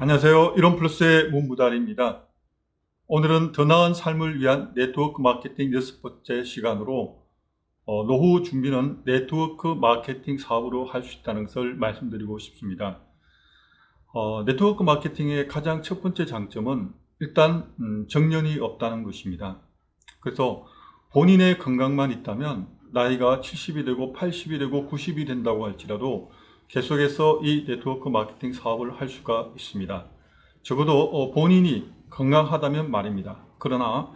안녕하세요. 이론플러스의 문무달입니다. 오늘은 더 나은 삶을 위한 네트워크 마케팅 6번째 시간으로 노후 준비는 네트워크 마케팅 사업으로 할 수 있다는 것을 말씀드리고 싶습니다. 네트워크 마케팅의 가장 첫 번째 장점은 일단 정년이 없다는 것입니다. 그래서 본인의 건강만 있다면 나이가 70이 되고 80이 되고 90이 된다고 할지라도 계속해서 이 네트워크 마케팅 사업을 할 수가 있습니다. 적어도 본인이 건강하다면 말입니다. 그러나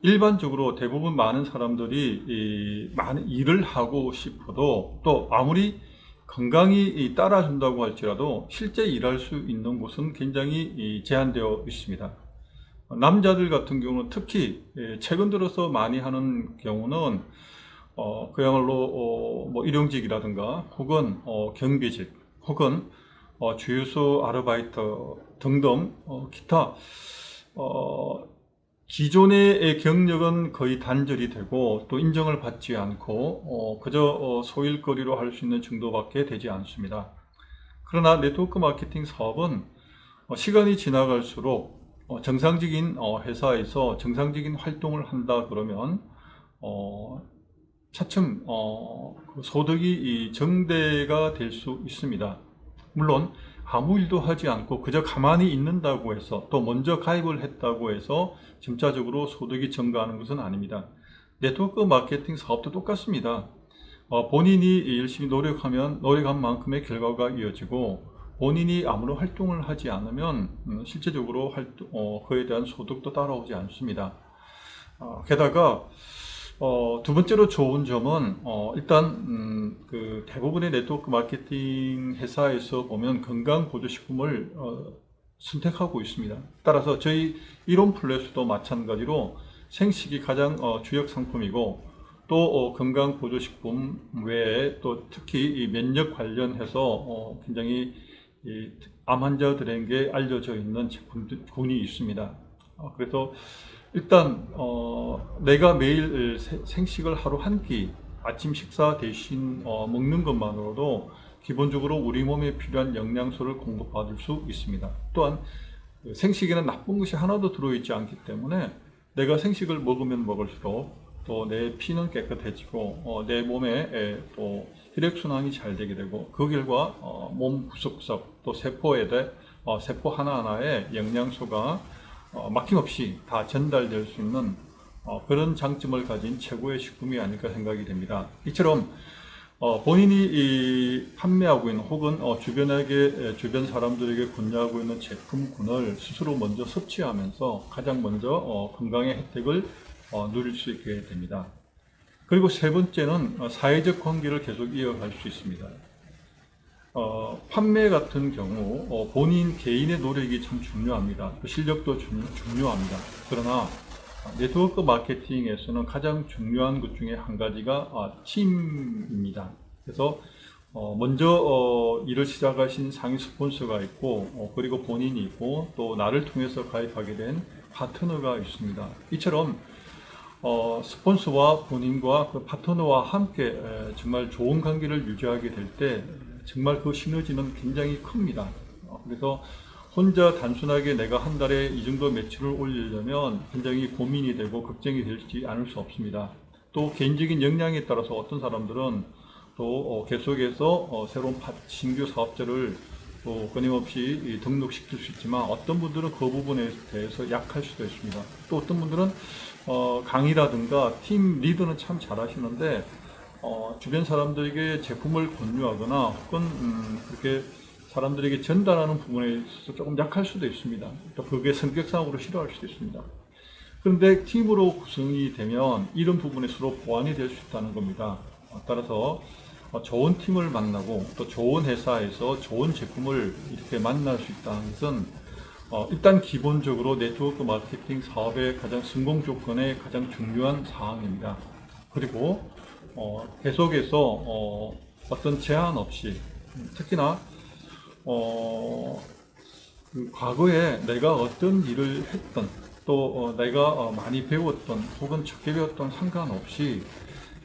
일반적으로 대부분 많은 사람들이 많은 일을 하고 싶어도 또 아무리 건강이 따라준다고 할지라도 실제 일할 수 있는 곳은 굉장히 제한되어 있습니다. 남자들 같은 경우는 특히 최근 들어서 많이 하는 경우는 그야말로 뭐 일용직이라든가 혹은 경비직 혹은 주유소 아르바이터 등등 기타 기존의 경력은 거의 단절이 되고 또 인정을 받지 않고 그저 소일거리로 할 수 있는 정도밖에 되지 않습니다. 그러나 네트워크 마케팅 사업은 시간이 지나갈수록 정상적인 회사에서 정상적인 활동을 한다 그러면 차츰 그 소득이 정대가 될 수 있습니다. 물론 아무 일도 하지 않고 그저 가만히 있는다고 해서 또 먼저 가입을 했다고 해서 점차적으로 소득이 증가하는 것은 아닙니다. 네트워크 마케팅 사업도 똑같습니다. 본인이 열심히 노력하면 노력한 만큼의 결과가 이어지고 본인이 아무런 활동을 하지 않으면 실제적으로 그에 대한 소득도 따라오지 않습니다. 게다가 두 번째로 좋은 점은 일단 그 대부분의 네트워크 마케팅 회사에서 보면 건강보조식품을 선택하고 있습니다. 따라서 저희 이론플러스도 마찬가지로 생식이 가장 주력 상품이고 또 건강보조식품 외에 또 특히 이 면역 관련해서 굉장히 암 환자들에게 알려져 있는 제품군이 있습니다. 그래서 일단 내가 매일 생식을 하루 한 끼 아침 식사 대신 먹는 것만으로도 기본적으로 우리 몸에 필요한 영양소를 공급받을 수 있습니다. 또한 생식에는 나쁜 것이 하나도 들어있지 않기 때문에 내가 생식을 먹으면 먹을수록 또 내 피는 깨끗해지고 내 몸에 또 혈액순환이 잘 되게 되고 그 결과 몸 구석구석 또 세포에 대해 세포 하나하나에 영양소가 막힘없이 다 전달될 수 있는 그런 장점을 가진 최고의 식품이 아닐까 생각이 됩니다. 이처럼 본인이 판매하고 있는 혹은 주변 사람들에게 권유하고 있는 제품군을 스스로 먼저 섭취하면서 가장 먼저 건강의 혜택을 누릴 수 있게 됩니다. 그리고 세 번째는 사회적 관계를 계속 이어갈 수 있습니다. 판매 같은 경우 본인 개인의 노력이 참 중요합니다. 실력도 중요합니다. 그러나 네트워크 마케팅에서는 가장 중요한 것 중에 한 가지가 팀입니다. 그래서 먼저 일을 시작하신 상위 스폰서가 있고 그리고 본인이 있고 또 나를 통해서 가입하게 된 파트너가 있습니다. 이처럼 스폰서와 본인과 그 파트너와 함께 정말 좋은 관계를 유지하게 될 때 정말 그 시너지는 굉장히 큽니다. 그래서 혼자 단순하게 내가 한 달에 이 정도 매출을 올리려면 굉장히 고민이 되고 걱정이 되지 않을 수 없습니다. 또 개인적인 역량에 따라서 어떤 사람들은 또 계속해서 새로운 신규 사업자를 또 끊임없이 등록시킬 수 있지만 어떤 분들은 그 부분에 대해서 약할 수도 있습니다. 또 어떤 분들은 강의라든가 팀 리더는 참 잘하시는데 주변 사람들에게 제품을 권유하거나 혹은 그렇게 사람들에게 전달하는 부분에 있어서 조금 약할 수도 있습니다. 또 그게 성격상으로 싫어할 수도 있습니다. 그런데 팀으로 구성이 되면 이런 부분에 서로 보완이 될 수 있다는 겁니다. 따라서 좋은 팀을 만나고 또 좋은 회사에서 좋은 제품을 이렇게 만날 수 있다는 것은 일단 기본적으로 네트워크 마케팅 사업의 가장 성공 조건의 가장 중요한 사항입니다. 그리고 계속해서 어떤 제한 없이 특히나 그 과거에 내가 어떤 일을 했던 또 내가 많이 배웠던 혹은 적게 배웠던 상관없이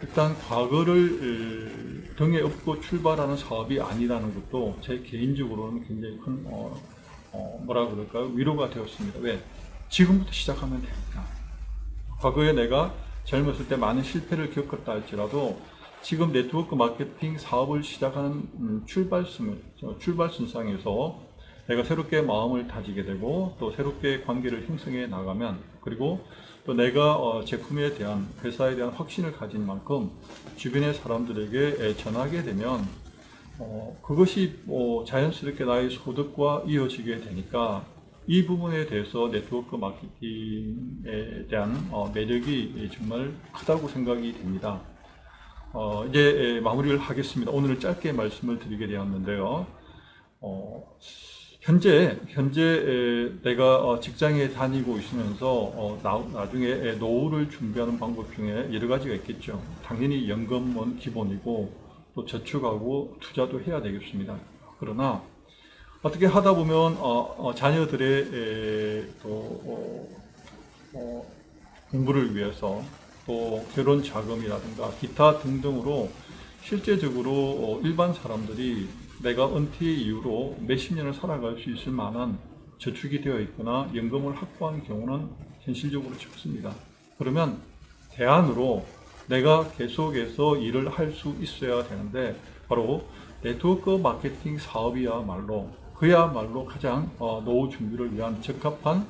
일단 과거를 등에 업고 출발하는 사업이 아니라는 것도 제 개인적으로는 굉장히 큰 뭐라 그럴까요? 위로가 되었습니다. 왜? 지금부터 시작하면 되니까. 과거에 내가 젊었을 때 많은 실패를 겪었다 할지라도 지금 네트워크 마케팅 사업을 시작하는 출발선상에서 내가 새롭게 마음을 다지게 되고 또 새롭게 관계를 형성해 나가면, 그리고 또 내가 제품에 대한, 회사에 대한 확신을 가진 만큼 주변의 사람들에게 전하게 되면 그것이 자연스럽게 나의 소득과 이어지게 되니까 이 부분에 대해서 네트워크 마케팅에 대한 매력이 정말 크다고 생각이 됩니다. 이제 마무리를 하겠습니다. 오늘은 짧게 말씀을 드리게 되었는데요. 현재 내가 직장에 다니고 있으면서 나중에 노후를 준비하는 방법 중에 여러 가지가 있겠죠. 당연히 연금은 기본이고 또 저축하고 투자도 해야 되겠습니다. 그러나 어떻게 하다 보면 자녀들의 또 공부를 위해서 또 결혼 자금이라든가 기타 등등으로 실제적으로 일반 사람들이 내가 은퇴 이후로 몇십 년을 살아갈 수 있을 만한 저축이 되어 있거나 연금을 확보한 경우는 현실적으로 적습니다. 그러면 대안으로 내가 계속해서 일을 할 수 있어야 되는데 바로 네트워크 마케팅 사업이야말로 가장 노후 준비를 위한 적합한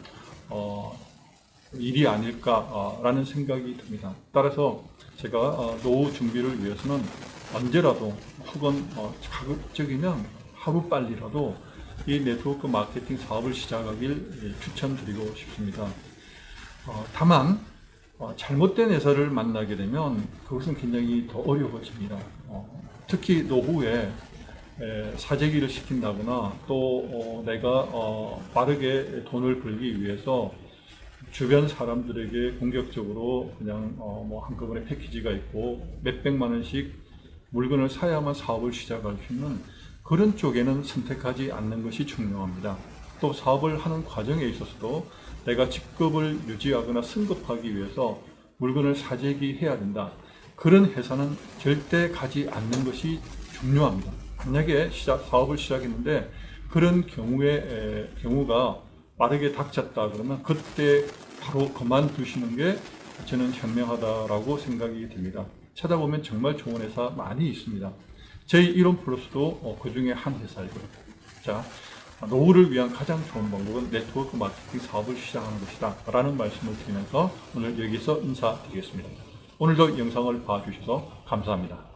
일이 아닐까라는 생각이 듭니다. 따라서 제가 노후 준비를 위해서는 언제라도 혹은 가급적이면 하루빨리라도 이 네트워크 마케팅 사업을 시작하길 추천드리고 싶습니다. 다만 잘못된 회사를 만나게 되면 그것은 굉장히 더 어려워집니다. 특히 노후에 사재기를 시킨다거나 또 내가 빠르게 돈을 벌기 위해서 주변 사람들에게 공격적으로 그냥 한꺼번에 패키지가 있고 몇백만 원씩 물건을 사야만 사업을 시작할 수 있는 그런 쪽에는 선택하지 않는 것이 중요합니다. 또 사업을 하는 과정에 있어서도 내가 직급을 유지하거나 승급하기 위해서 물건을 사재기해야 된다. 그런 회사는 절대 가지 않는 것이 중요합니다. 만약에 사업을 시작했는데 그런 경우가 빠르게 닥쳤다 그러면 그때 바로 그만두시는 게 저는 현명하다라고 생각이 됩니다. 찾아보면 정말 좋은 회사 많이 있습니다. 저희 이론 플러스도 그 중에 한 회사이고요. 자, 노후를 위한 가장 좋은 방법은 네트워크 마케팅 사업을 시작하는 것이다 라는 말씀을 드리면서 오늘 여기서 인사드리겠습니다. 오늘도 영상을 봐주셔서 감사합니다.